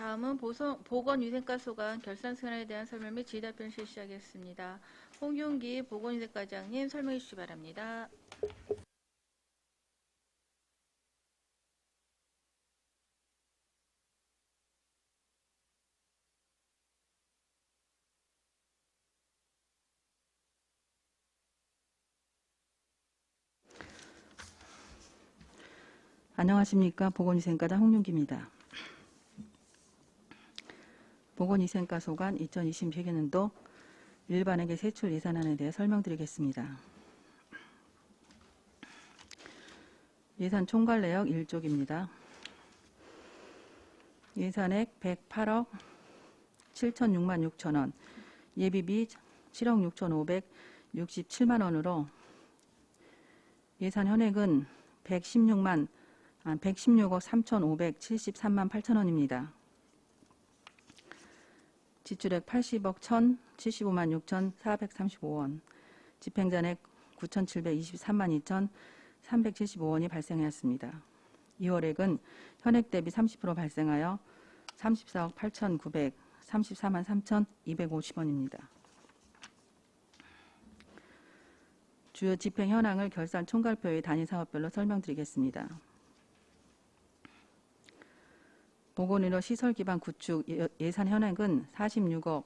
다음은 보건위생과 소관 결산서관에 대한 설명 및 질의답변을 실시하겠습니다. 홍윤기 보건위생과장님 설명해 주시기 바랍니다. 안녕하십니까. 보건위생과장 홍윤기입니다. 보건위생과 소관 2020회계년도 일반회계 세출 예산안에 대해 설명드리겠습니다. 예산 총괄 내역 1쪽입니다. 예산액 108억 7,006만 6천원, 예비비 7억 6,567만원으로 예산 현액은 116억 3,573만 8천원입니다. 지출액 80억 1,075만 6,435원, 집행잔액 9,723만 2,375원이 발생하였습니다. 2월액은 현액 대비 30% 발생하여 34억 8,934만 3,250원입니다. 주요 집행 현황을 결산 총괄표의 단위 사업별로 설명드리겠습니다. 보건의료 시설 기반 구축 예산 현액은 46억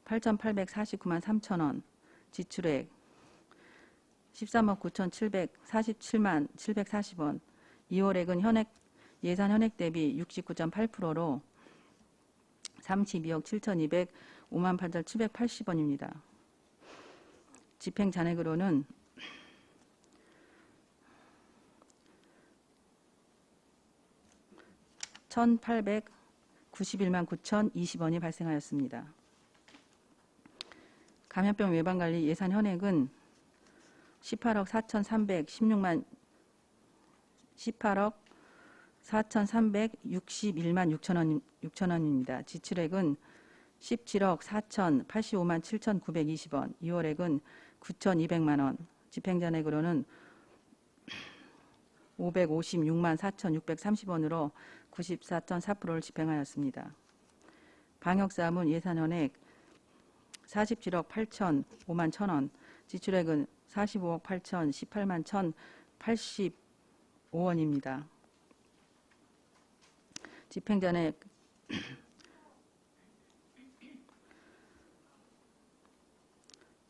8,849만 3천원, 지출액 13억 9,747만 740원, 2월액은 예산 현액 대비 69.8%로 32억 7,205만 8,780원입니다. 집행 잔액으로는 (1,891만 9,020원이) 발생하였습니다. 감염병 예방관리 예산 현액은 18억 4,316만 18억 4,361만 6천원입니다. 지출액은 17억 4,085만 7,920원, 2월액은 9,200만원, 집행잔액으로는 556만 4,630원으로 94.4%를 집행하였습니다. 방역사무은 예산 현액 47억 8,005만 1천원, 지출액은 45억 8,018만 1,085원입니다. 집행잔액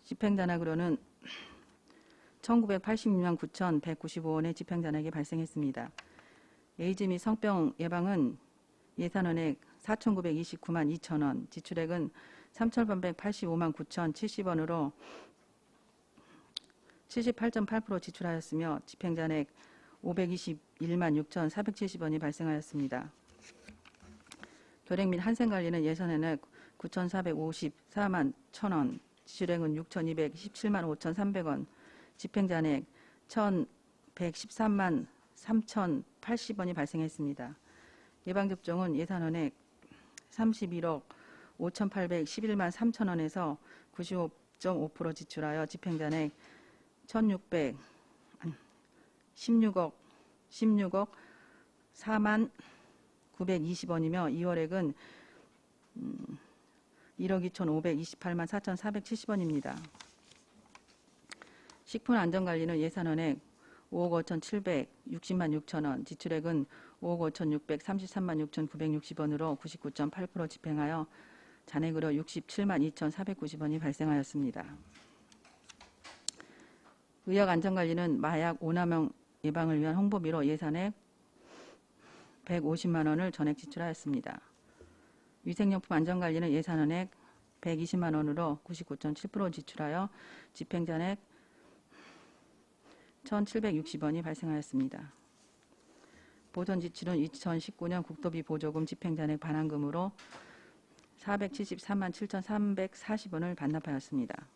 집행잔액으로는 1,986만 9,195원의 집행잔액이 발생했습니다. 에이즈 및 성병 예방은 예산은액 4,929만 2천원, 지출액은 3,385만 9,070원으로 78.8% 지출하였으며 집행잔액 521만 6,470원이 발생하였습니다. 결핵 및 한센관리는 예산은액 9,454만 1천원, 지출액은 6,217만 5,300원, 집행잔액 1,113만 3,080원이 발생했습니다. 예방접종은 예산은액 31억 5,811만 3천원에서 95.5% 지출하여 집행잔액 16억 4만 920원이며 2월액은 1억 2,528만 4,470원입니다. 식품안전관리는 예산은액 5억 5,760만 6천원, 지출액은 5억 5,633만 6,960원으로 99.8% 집행하여 잔액으로 67만 2,490원이 발생하였습니다. 의약안전관리는 마약 오남용 예방을 위한 홍보비로 예산액 150만원을 전액 지출하였습니다. 위생용품 안전관리는 예산은액 120만원으로 99.7% 지출하여 집행잔액 1,760원이 발생하였습니다. 보전지출은 2019년 국도비 보조금 집행잔액 반환금으로 473만 7,340원을 반납하였습니다.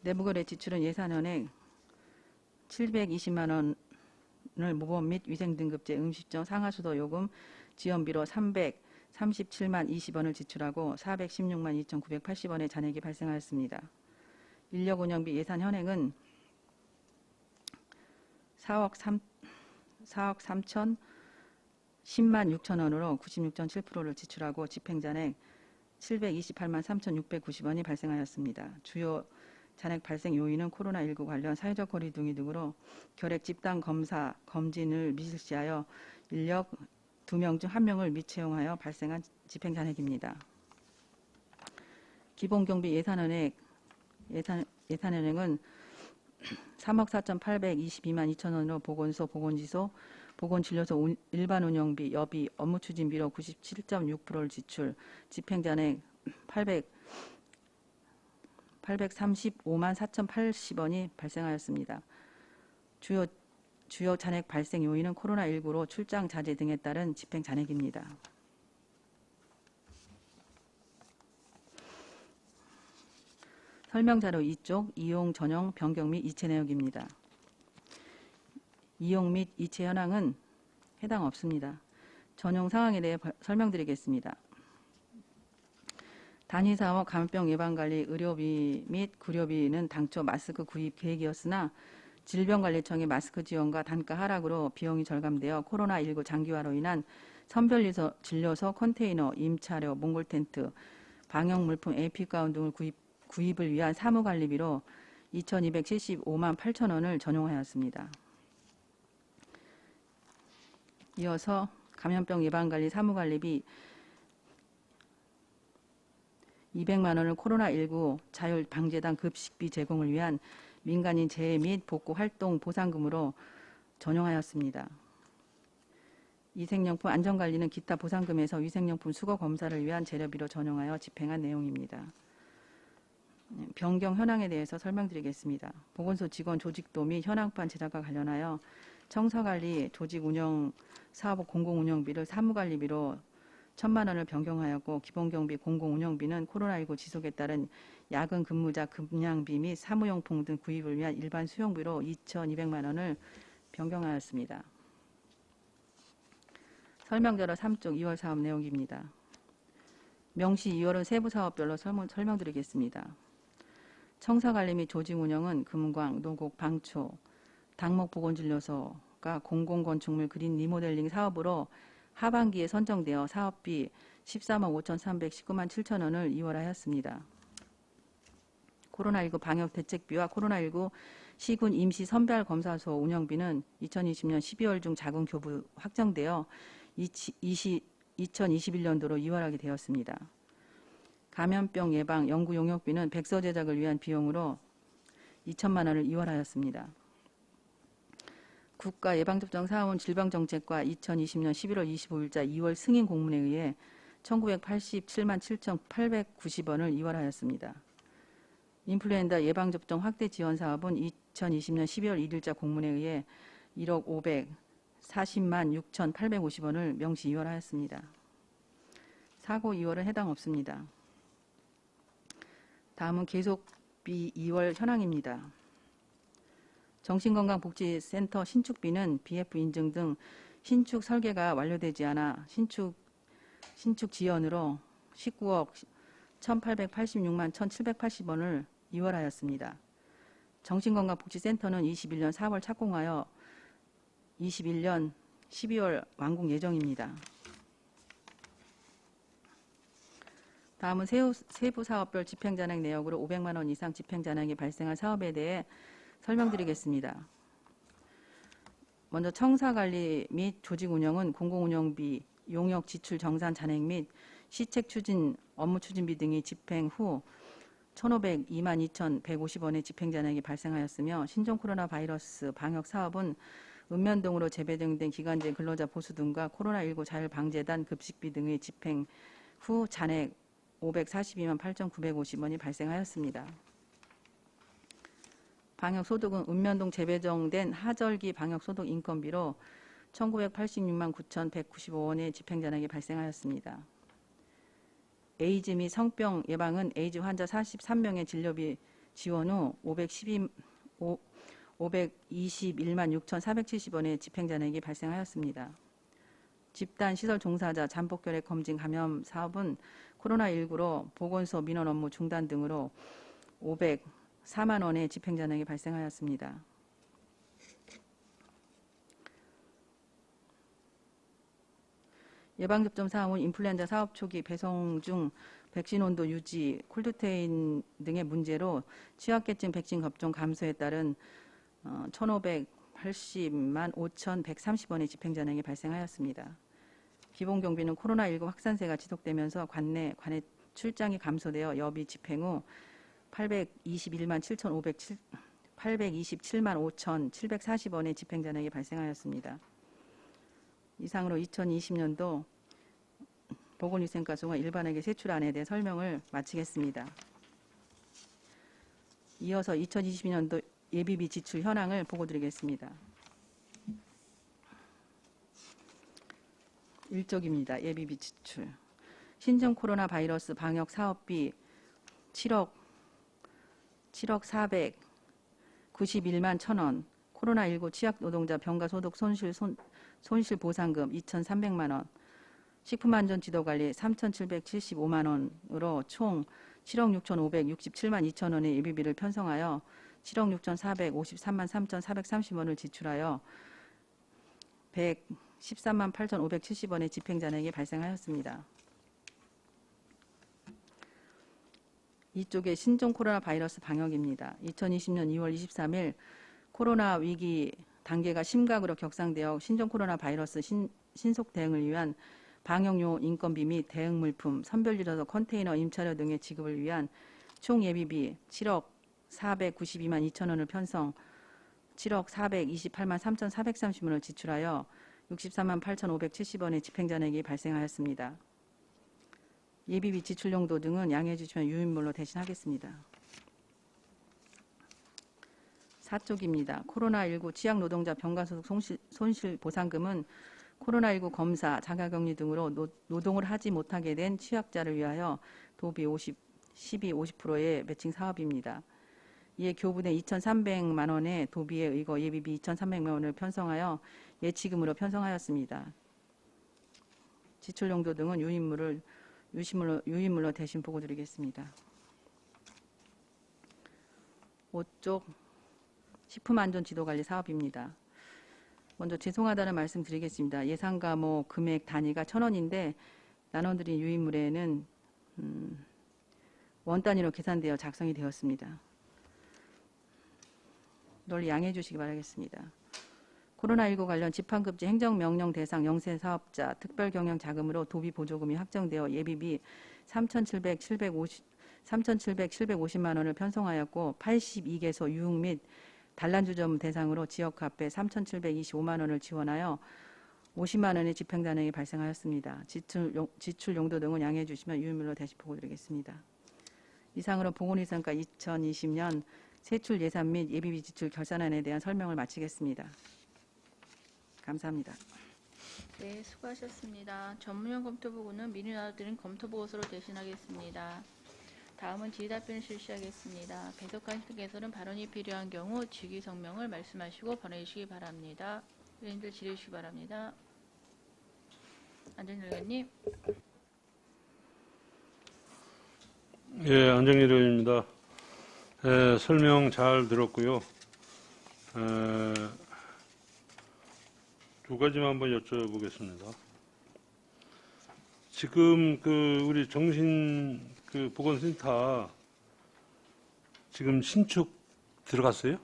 내부거래 지출은 예산은액 720만원을 모범 및 위생등급제 음식점 상하수도 요금 지원비로 337만 20원을 지출하고 416만 2,980원의 잔액이 발생하였습니다. 인력운영비 예산 현액은 4억 3천 10만 6천 원으로 96.7%를 지출하고 집행잔액 728만 3,690원이 발생하였습니다. 주요 잔액 발생 요인은 코로나19 관련 사회적 거리 두기 등으로 결핵 집단 검사 검진을 미실시하여 인력 2명 중 1명을 미채용하여 발생한 집행잔액입니다. 기본경비 예산은행은 3억 4,822만 2천 원으로 보건소, 보건지소, 보건진료소 일반 운영비, 여비, 업무 추진비로 97.6%를 지출, 집행잔액 835만 4,080원이 발생하였습니다. 주요 잔액 발생 요인은 코로나19로 출장 자제 등에 따른 집행 잔액입니다. 설명자료 2쪽 이용 전용 변경 및 이체 내역입니다. 이용 및 이체 현황은 해당 없습니다. 전용 상황에 대해 설명드리겠습니다. 단위사업 감염병 예방관리 의료비 및 구료비는 당초 마스크 구입 계획이었으나 질병관리청의 마스크 지원과 단가 하락으로 비용이 절감되어 코로나19 장기화로 인한 선별진료소 컨테이너, 임차료, 몽골 텐트, 방역물품 AP가운 등을 구입을 위한 사무관리비로 2,275만 8천 원을 전용하였습니다. 이어서 감염병 예방관리 사무관리비 200만 원을 코로나19 자율방재단 급식비 제공을 위한 민간인 재해 및 복구 활동 보상금으로 전용하였습니다. 위생용품 안전관리는 기타 보상금에서 위생용품 수거 검사를 위한 재료비로 전용하여 집행한 내용입니다. 변경 현황에 대해서 설명드리겠습니다. 보건소 직원 조직도 및 현황판 제작과 관련하여 청사관리 조직운영 사업 공공운영비를 사무관리비로 1,000만 원을 변경하였고 기본경비 공공운영비는 코로나19 지속에 따른 야근 근무자 급량비 및 사무용품 등 구입을 위한 일반 수용비로 2,200만 원을 변경하였습니다. 설명자료 3쪽 2월 사업 내용입니다. 명시 2월은 세부 사업별로 설명드리겠습니다. 청사관리 및 조직운영은 금광, 노곡, 방초, 당목보건진료소가 공공건축물 그린 리모델링 사업으로 하반기에 선정되어 사업비 14만 5,319만 7천 원을 이월하였습니다. 코로나19 방역대책비와 코로나19 시군 임시선별검사소 운영비는 2020년 12월 중 자금 교부 확정되어 2021년도로 이월하게 되었습니다. 감염병 예방 연구 용역비는 백서 제작을 위한 비용으로 2천만 원을 이월하였습니다. 국가 예방접종 사원 질병정책과 2020년 11월 25일자 2월 승인 공문에 의해 1987만 7,890원을 이월하였습니다. 인플루엔자 예방접종 확대 지원 사업은 2020년 12월 1일자 공문에 의해 1억 540만 6,850원을 명시 이월하였습니다. 사고 2월은 해당 없습니다. 다음은 계속비 2월 현황입니다. 정신건강복지센터 신축비는 BF 인증 등 신축 설계가 완료되지 않아 신축 지연으로 19억 1,886만 1,780원을 이월하였습니다. 정신건강복지센터는 21년 4월 착공하여 21년 12월 완공 예정입니다. 다음은 세부 사업별 집행잔액 내역으로 500만 원 이상 집행잔액이 발생한 사업에 대해 설명드리겠습니다. 먼저 청사관리 및 조직운영은 공공운영비, 용역 지출 정산 잔액 및 시책 추진, 업무 추진비 등이 집행 후 1,502만 2,150원의 집행잔액이 발생하였으며 신종 코로나 바이러스 방역 사업은 읍면동으로 재배정된 기간제 근로자 보수 등과 코로나19 자율방재단 급식비 등의 집행 후 잔액 542만 8,950원이 발생하였습니다. 방역소득은 읍면동 재배정된 하절기 방역소득 인건비로 1,986만 9,195원의 집행잔액이 발생하였습니다. 에이즈 및 성병 예방은 에이즈 환자 43명의 진료비 지원 후 521만 6,470원의 집행잔액이 발생하였습니다. 집단시설 종사자 잠복결핵 검진 감염 사업은 코로나19로 보건소 민원 업무 중단 등으로 504만 원의 집행잔액이 발생하였습니다. 예방접종 사항은 인플루엔자 사업 초기 배송 중 백신 온도 유지, 콜드체인 등의 문제로 취약계층 백신 접종 감소에 따른 1,580만 5,130원의 집행잔액이 발생하였습니다. 기본경비는 코로나19 확산세가 지속되면서 관내 출장이 감소되어 여비 집행 후 827만 5,740원의 집행잔액이 발생하였습니다. 이상으로 2020년도 보건위생과수가 일반에게 세출안에 대해 설명을 마치겠습니다. 이어서 2022년도 예비비 지출 현황을 보고드리겠습니다. 1쪽입니다. 예비비 지출. 신종 코로나 바이러스 방역 사업비 7억 491만 1,000원, 코로나19 취약 노동자 병가 소득 손실 보상금 2,300만 원, 식품안전지도관리 3,775만 원으로 총 7억 6,567만 2천 원의 예비비를 편성하여 7억 6,453만 3,430원을 지출하여 113만 8,570원의 집행잔액이 발생하였습니다. 이쪽에 신종 코로나 바이러스 방역입니다. 2020년 2월 23일 코로나 위기 단계가 심각으로 격상되어 신종 코로나 바이러스 신속 대응을 위한 방역용 인건비 및 대응 물품, 선별유도서 컨테이너 임차료 등의 지급을 위한 총 예비비 7억 492만 2천 원을 편성, 7억 428만 3,430원을 지출하여 64만 8,570원의 집행잔액이 발생하였습니다. 예비비 지출 용도 등은 양해해 주시면 유인물로 대신하겠습니다. 4쪽입니다. 코로나19 취약노동자 병가소득 손실 보상금은 코로나19 검사, 자가격리 등으로 노동을 하지 못하게 된 취약자를 위하여 도비 50%의 매칭 사업입니다. 이에 교부된 2,300만 원의 도비에 의거 예비비 2,300만 원을 편성하여 예치금으로 편성하였습니다. 지출 용도 등은 유인물로 대신 보고드리겠습니다. 5쪽 식품안전지도관리 사업입니다. 먼저 죄송하다는 말씀 드리겠습니다. 예상 과목 금액 단위가 1,000원인데 나눠드린 유인물에는 원 단위로 계산되어 작성이 되었습니다. 널리 양해해 주시기 바라겠습니다. 코로나19 관련 집행급제 행정명령 대상 영세사업자 특별경영자금으로 도비 보조금이 확정되어 예비비 3,750만 원을 편성하였고 82개소 유흥 및 단란주점 대상으로 지역화폐 3,725만 원을 지원하여 50만 원의 집행잔액이 발생하였습니다. 지출 용도 등은 양해해 주시면 유인물로 다시 보고드리겠습니다. 이상으로 보건위생과 2020년 세출 예산 및 예비비 지출 결산안에 대한 설명을 마치겠습니다. 감사합니다. 네, 수고하셨습니다. 전문용 검토보고는 미리 나눠드린 검토보고서로 대신하겠습니다. 다음은 질의답변을 실시하겠습니다. 배석관 측에서는 발언이 필요한 경우 직위성명을 말씀하시고 보내주시기 바랍니다. 의원님들 질의해 주시기 바랍니다. 안정일 의원님. 예, 안정일 의원입니다. 설명 잘 들었고요. 두 가지만 한번 여쭤보겠습니다. 지금 우리 보건센터 지금 신축 들어갔어요?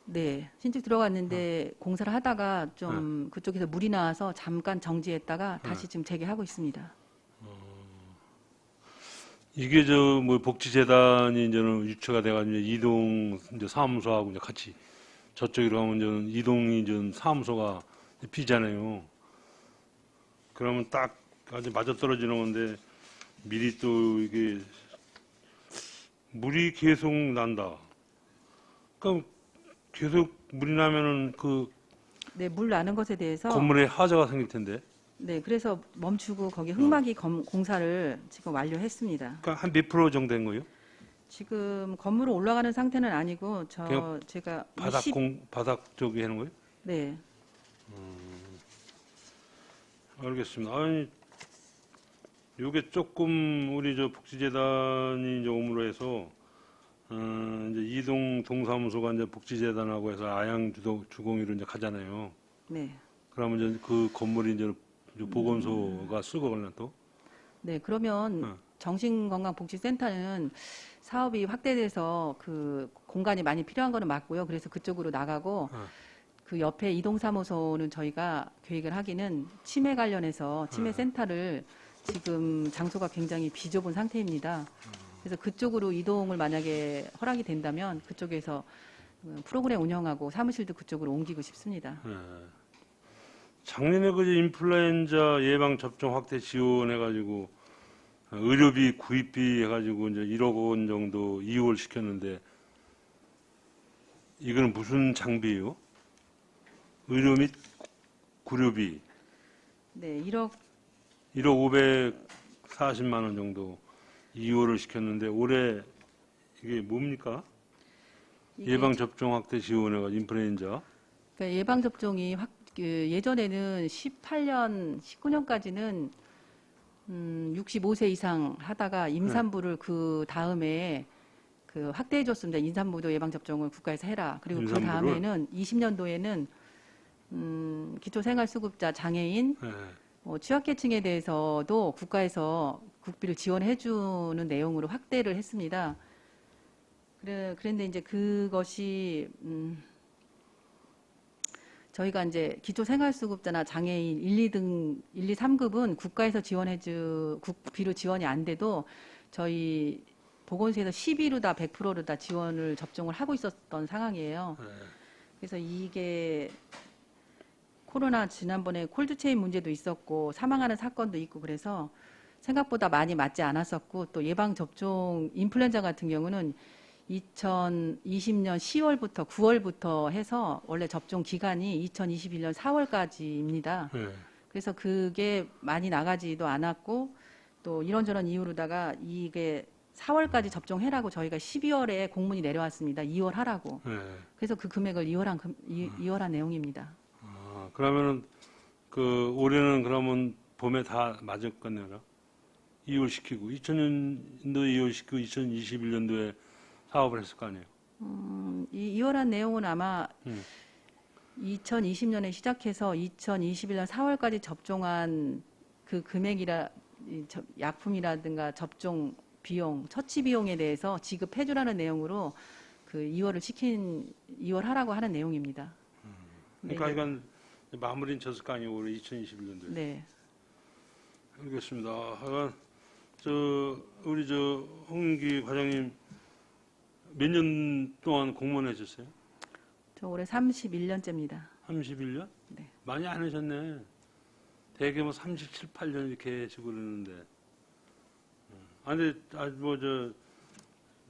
네, 신축 들어갔는데 공사를 하다가 좀 그쪽에서 물이 나와서 잠깐 정지했다가 다시 지금 재개하고 있습니다. 이게 복지재단이 이제는 유치가 돼가지고 이동 이제 사무소하고 이제 같이 저쪽으로 가면 이제 이동이 이제 사무소가 비잖아요. 그러면 딱 아주 맞아 떨어지는 건데 미리 또 이게 물이 계속 난다. 그러니까 계속 물이 나면은 네, 물 나는 것에 대해서 건물에 하자가 생길 텐데. 네, 그래서 멈추고 거기 흙막이 공사를 지금 완료했습니다. 그러니까 한 몇 프로 정도 된 거예요? 지금 건물로 올라가는 상태는 아니고 그냥 제가 바닥 쪽에 하는 거예요? 네. 알겠습니다. 아니, 요게 조금 우리 복지재단이 이제 오므로 해서 이제 이동 동사무소가 이제 복지재단하고 해서 아양 주공의로 이제 가잖아요. 네. 그러면 이제 그 건물이 이제 저 보건소가 쓰거나 또. 네, 그러면 어. 정신건강복지센터는 사업이 확대돼서 그 공간이 많이 필요한 거는 맞고요. 그래서 그쪽으로 나가고 어. 그 옆에 이동사무소는 저희가 계획을 하기는 치매 관련해서 치매 센터를 지금 장소가 굉장히 비좁은 상태입니다. 그래서 그쪽으로 이동을 만약에 허락이 된다면 그쪽에서 프로그램 운영하고 사무실도 그쪽으로 옮기고 싶습니다. 예. 작년에 그 인플루엔자 예방 접종 확대 지원해가지고 의료비 구입비 해가지고 이제 1억 원 정도 이월 시켰는데 이거는 무슨 장비예요? 의료 및 구료비 네, 1억 1억 540만 원 정도 이월을 시켰는데 올해 이게 뭡니까? 예방 접종 확대 지원해가지고 인플루엔자. 그러니까 예방 접종이 예전에는 18년, 19년까지는 65세 이상 하다가 임산부를 그 다음에 그 확대해 줬습니다. 임산부도 예방 접종을 국가에서 해라. 그리고 그 임산부를? 다음에는 20년도에는 기초생활수급자, 장애인, 취약계층에 대해서도 국가에서 국비를 지원해 주는 내용으로 확대를 했습니다. 그런데 이제 그것이 저희가 이제 기초생활수급자나 장애인 1, 2, 3급은 국가에서 국비로 지원이 안 돼도 저희 보건소에서 12로 다 100%로 다 지원을 접종을 하고 있었던 상황이에요. 그래서 이게 코로나 지난번에 콜드체인 문제도 있었고 사망하는 사건도 있고 그래서 생각보다 많이 맞지 않았었고 또 예방접종 인플루엔자 같은 경우는 2020년 10월부터 9월부터 해서 원래 접종 기간이 2021년 4월까지입니다. 그래서 그게 많이 나가지도 않았고 또 이런저런 이유로다가 이게 4월까지 접종해라고 저희가 12월에 공문이 내려왔습니다. 2월 하라고. 그래서 그 금액을 2월한 내용입니다. 아, 그러면은 그 올해는 그러면 봄에 다 맞았겠네요. 2월 시키고 2000년도에 2월 시키고 2021년도에 사업을 했을 거 아니에요. 이 2월한 내용은 아마 2020년에 시작해서 2021년 4월까지 접종한 그 금액이라 약품이라든가 접종 비용, 처치 비용에 대해서 지급해주라는 내용으로 그 2월 하라고 하는 내용입니다. 그러니까 이건 마무리는 졌을 거 아니에요. 올해 2021년도에. 네. 알겠습니다. 하여간 우리 홍기 과장님 몇 년 동안 공무원 하셨어요? 저 올해 31년째입니다. 31년? 네. 많이 안 하셨네. 대개 뭐 37, 8년 이렇게 하시고 그러는데. 근데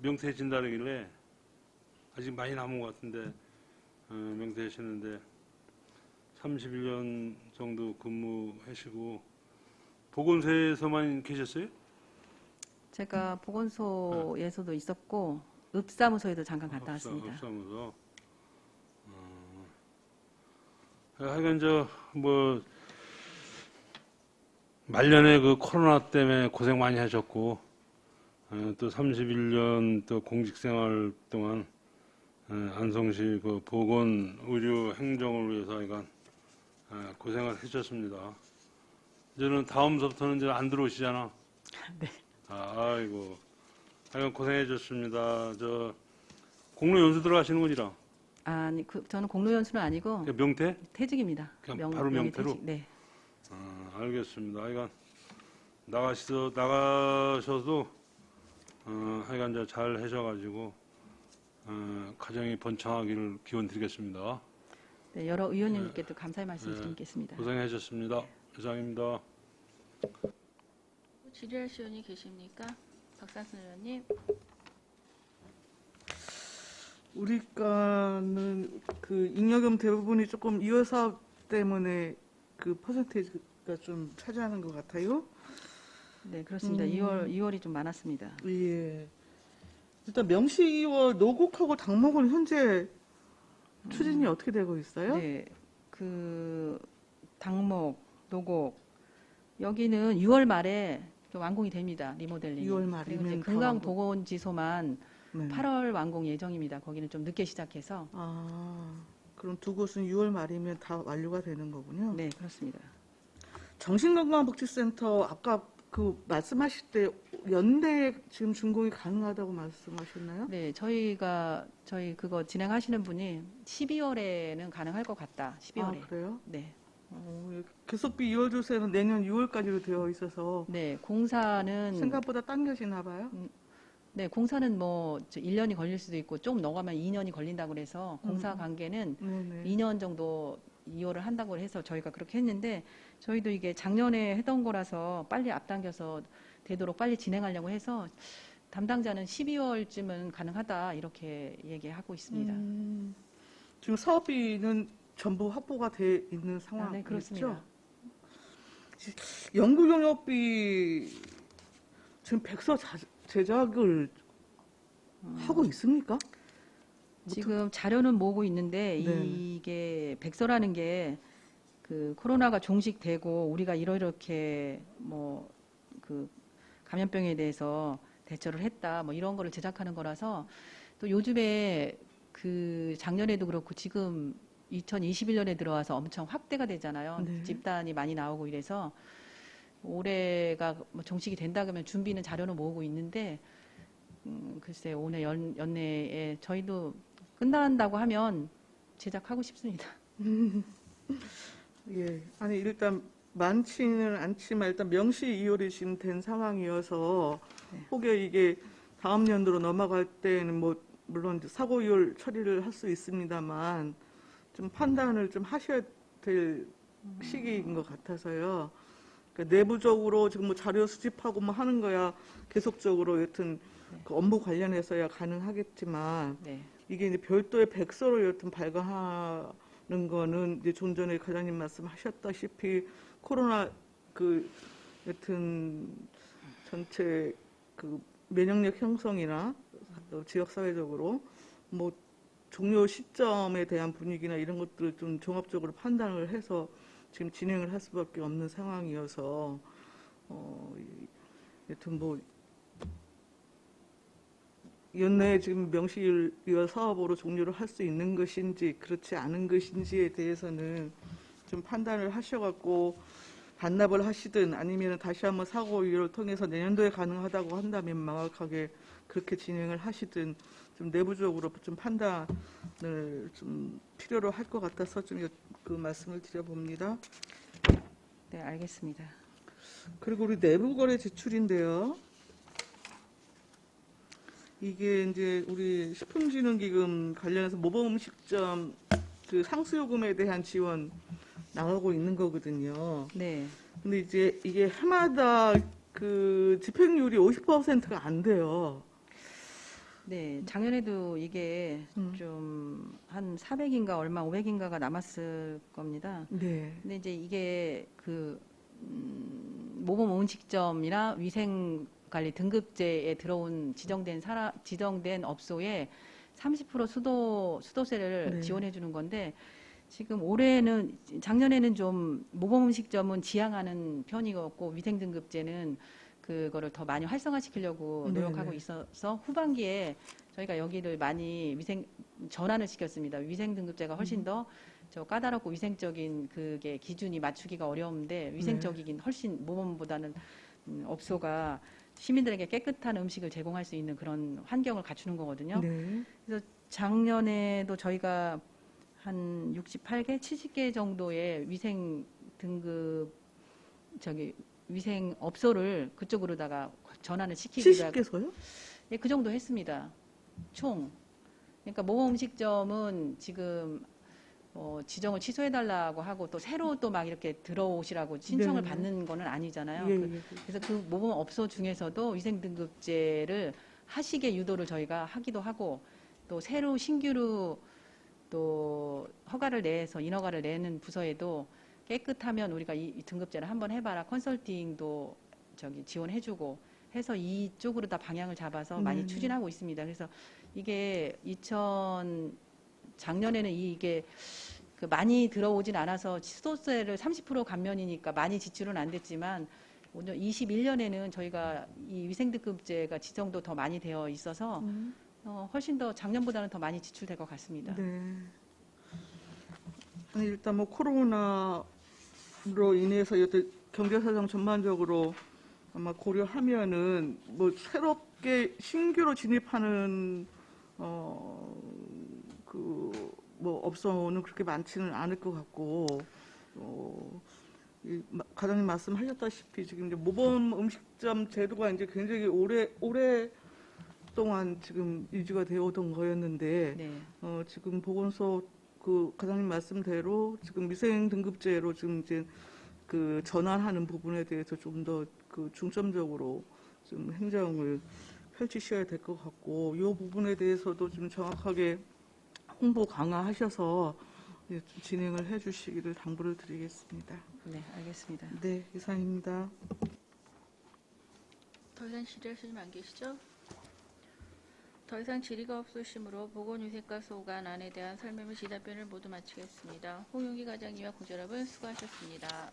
명퇴해진다길래 아직 많이 남은 것 같은데 명퇴하시는데 31년 정도 근무하시고 보건소에서만 계셨어요? 제가 보건소에서도 있었고 읍사무소에도 잠깐 갔다 왔습니다. 읍사무소. 하여간 말년에 그 코로나 때문에 고생 많이 하셨고 또 31년 또 공직생활 동안 안성시 그 보건 의료 행정을 위해서 하여간 고생을 해주셨습니다. 이제는 다음서부터는 이제 안 들어오시잖아. 네. 아이고. 하여간 고생해주셨습니다. 공로 연수 들어가시는 분이라. 아니, 저는 공로연수는 아니고 명퇴? 퇴직입니다. 그냥 바로 명퇴로? 퇴직. 네. 알겠습니다. 하여간 나가셔도 하여간 이제 잘 하셔가지고 가정이 번창하기를 기원 드리겠습니다. 네, 여러 의원님께도 감사의 말씀 드리겠습니다. 고생하셨습니다. 이상입니다. 질의할 시원이 계십니까? 박상순 의원님. 우리가는 그 잉여금 대부분이 조금 이월 사업 때문에 그 퍼센테이지가 좀 차지하는 것 같아요. 네, 그렇습니다. 2월이 좀 많았습니다. 예. 일단 명시 2월 노곡하고 당목은 현재 추진이 어떻게 되고 있어요? 네, 그 당목, 노곡 여기는 6월 말에 좀 완공이 됩니다. 리모델링. 6월 말이면 그리고 이제 다 금강보건지소만 네. 8월 완공 예정입니다. 거기는 좀 늦게 시작해서. 그럼 두 곳은 6월 말이면 다 완료가 되는 거군요. 네, 그렇습니다. 정신건강복지센터 아까 그 말씀하실 때 연내 지금 준공이 가능하다고 말씀하셨나요? 네, 저희 그거 진행하시는 분이 12월에는 가능할 것 같다. 12월에. 아, 그래요? 네. 계속비 2월 조세는 내년 6월까지로 되어 있어서 네, 공사는 생각보다 당겨지나 봐요. 네, 공사는 뭐 1년이 걸릴 수도 있고 좀 넘어가면 2년이 걸린다고 그래서 공사 음. 관계는 네네. 2년 정도 이호를 한다고 해서 저희가 그렇게 했는데 저희도 이게 작년에 했던 거라서 빨리 앞당겨서 되도록 빨리 진행하려고 해서 담당자는 12월쯤은 가능하다 이렇게 얘기하고 있습니다. 지금 사업비는 전부 확보가 돼 있는 상황이죠? 네, 그렇습니다. 연구 경력비 지금 백서 제작을 하고 있습니까? 지금 자료는 모으고 있는데 네. 이게 백서라는 게 그 코로나가 종식되고 우리가 이렇게 뭐 그 감염병에 대해서 대처를 했다 뭐 이런 거를 제작하는 거라서 또 요즘에 그 작년에도 그렇고 지금 2021년에 들어와서 엄청 확대가 되잖아요. 네. 집단이 많이 나오고 이래서 올해가 뭐 종식이 된다 그러면 준비는 자료는 모으고 있는데 글쎄 오늘 연내에 저희도 끝난다고 하면 제작하고 싶습니다. 예. 아니 일단 많지는 않지만 일단 명시 이율이 지금 된 상황이어서 네. 혹여 이게 다음 연도로 넘어갈 때는 뭐 물론 이제 사고 이율 처리를 할 수 있습니다만 좀 판단을 좀 하셔야 될 시기인 것 같아서요. 그러니까 내부적으로 지금 뭐 자료 수집하고 뭐 하는 거야 계속적으로 여튼 그 업무 관련해서야 가능하겠지만 네. 이게 이제 별도의 백서를 여튼 발간하는 거는 이제 좀 전에 과장님 말씀하셨다시피 코로나 그 여튼 전체 그 면역력 형성이나 지역 사회적으로 뭐 종료 시점에 대한 분위기나 이런 것들을 좀 종합적으로 판단을 해서 지금 진행을 할 수밖에 없는 상황이어서 여튼 뭐 연내에 지금 명시일 사업으로 종료를 할 수 있는 것인지 그렇지 않은 것인지에 대해서는 좀 판단을 하셔갖고 반납을 하시든 아니면 다시 한번 사고 이율을 통해서 내년도에 가능하다고 한다면 명확하게 그렇게 진행을 하시든 좀 내부적으로 좀 판단을 좀 필요로 할 것 같아서 좀 그 말씀을 드려봅니다. 네, 알겠습니다. 그리고 우리 내부거래 지출인데요. 이게 이제 우리 식품진흥기금 관련해서 모범음식점 그 상수요금에 대한 지원 나가고 있는 거거든요. 네. 근데 이제 이게 해마다 그 집행률이 50%가 안 돼요. 네, 작년에도 이게 좀 한 400인가 얼마 500인가가 남았을 겁니다. 네. 근데 이제 이게 그 모범 음식점이나 위생관리 등급제에 들어온 지정된 업소에 30% 수도세를 네. 지원해 주는 건데 지금 올해는 작년에는 좀 모범 음식점은 지양하는 편이었고 위생 등급제는 그거를 더 많이 활성화시키려고 노력하고 네네. 있어서 후반기에 저희가 여기를 많이 전환을 시켰습니다. 위생 등급제가 훨씬 더 저 까다롭고 위생적인 그게 기준이 맞추기가 어려운데 위생적이긴 훨씬 모범보다는 업소가 시민들에게 깨끗한 음식을 제공할 수 있는 그런 환경을 갖추는 거거든요. 네. 그래서 작년에도 저희가 한 68개, 70개 정도의 위생 등급 위생 업소를 그쪽으로다가 전환을 시키기가 70개소요? 예, 그 정도 했습니다. 총. 그러니까 모범 음식점은 지금 지정을 취소해달라고 하고 또 새로 또 막 이렇게 들어오시라고 신청을 네네. 받는 거는 아니잖아요. 예, 예. 그래서 그 모범 업소 중에서도 위생 등급제를 하시게 유도를 저희가 하기도 하고 또 새로 신규로 또 허가를 내서 인허가를 내는 부서에도 깨끗하면 우리가 이 등급제를 한번 해봐라 컨설팅도 지원해주고 해서 이쪽으로 다 방향을 잡아서 많이 네네. 추진하고 있습니다. 그래서 이게 작년에는 이게 그 많이 들어오진 않아서 수도세를 30% 감면이니까 많이 지출은 안 됐지만 오늘 21년에는 저희가 이 위생등급제가 지정도 더 많이 되어 있어서 훨씬 더 작년보다는 더 많이 지출될 것 같습니다. 네. 아니, 일단 뭐 코로나로 인해서 여태 경제사정 전반적으로 아마 고려하면은 뭐 새롭게 신규로 진입하는 그 뭐 업소는 그렇게 많지는 않을 것 같고 과장님 말씀하셨다시피 지금 이제 모범 음식점 제도가 이제 굉장히 오랫동안 지금 유지가 되어 오던 거였는데 네. 지금 보건소 그 과장님 말씀대로 지금 미생 등급제로 지금 이제 그 전환하는 부분에 대해서 좀 더 그 중점적으로 좀 행정을 펼치셔야 될 것 같고 이 부분에 대해서도 좀 정확하게 홍보 강화하셔서 좀 진행을 해주시기를 당부를 드리겠습니다. 네, 알겠습니다. 네, 이상입니다. 더 이상 질의하시는 분 안 계시죠? 더 이상 질의가 없으시므로 보건위생과 소관안에 대한 설명 및 질의답변을 모두 마치겠습니다. 홍용기 과장님과 공자 여러분 수고하셨습니다.